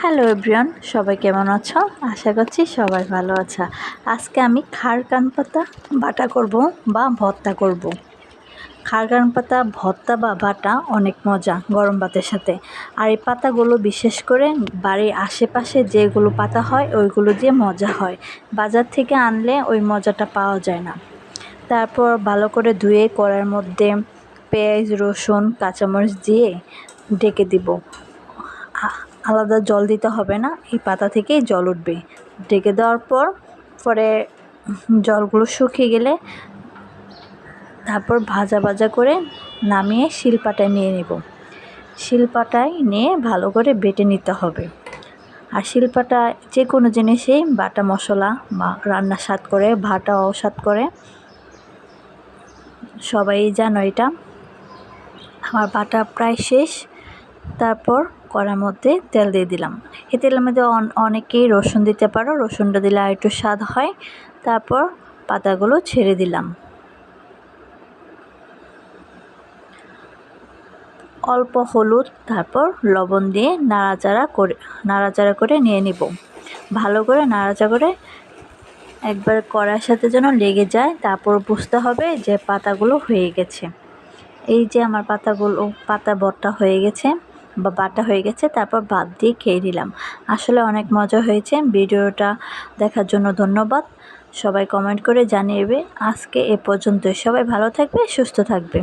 Hello everyone, সবাই কেমন আছো? আশা করছি সবাই ভালো আছো। আজকে আমি খারকান পাতা বাটা করব বা ভর্তা করব। খারকান পাতা ভর্তা বা বাটা অনেক মজা গরম ভাতের সাথে। আর এই পাতাগুলো বিশেষ করে বাড়ির আশেপাশে যেগুলো পাতা হয় ওইগুলো দিয়ে মজা হয়। বাজার থেকে আনলে ওই মজাটা পাওয়া যায় না। তারপর ভালো করে ধুয়ে কড়াইয়ের মধ্যে পেঁয়াজ, রসুন, কাঁচামরিচ দিয়ে ঢেকে দিব। আলাদা জল দিতে হবে না, এই পাতা থেকেই জল উঠবে। ঢেকে দেওয়ার পরে জলগুলো শুকিয়ে গেলে তারপর ভাজা ভাজা করে নামিয়ে শিলপাটায় নিয়ে নেব। শিলপাটায় নিয়ে ভালো করে বেটে নিতে হবে। আর শিলপাটা যে কোনো জিনিসেই বাটা মশলা বা রান্নার স্বাদ করে, ভাটাও স্বাদ করে, সবাই জানো এটা। আমার বাটা প্রায় শেষ। তারপর কড়ার মধ্যে তেল দিয়ে দিলাম। এই তেলের মধ্যে অনেকেই রসুন দিতে পারো, রসুনটা দিলে আর একটু স্বাদ হয়। তারপর পাতাগুলো ছেড়ে দিলাম। অল্প হলুদ, তারপর লবণ দিয়ে নাড়াচাড়া করে নিয়ে নিব। ভালো করে নাড়াচাড়া করে একবার কড়ার সাথে যেন লেগে যায়, তারপর বুঝতে হবে যে পাতাগুলো হয়ে গেছে। এই যে আমার পাতা ভর্তা হয়ে গেছে বা বাটা হয়ে গেছে। তারপর ভাত দিয়ে খেয়ে নিলাম। আসলে অনেক মজা হয়েছে। ভিডিওটা দেখার জন্য ধন্যবাদ। সবাই কমেন্ট করে জানিয়ে। আজকে এ পর্যন্তই। সবাই ভালো থাকবে, সুস্থ থাকবে।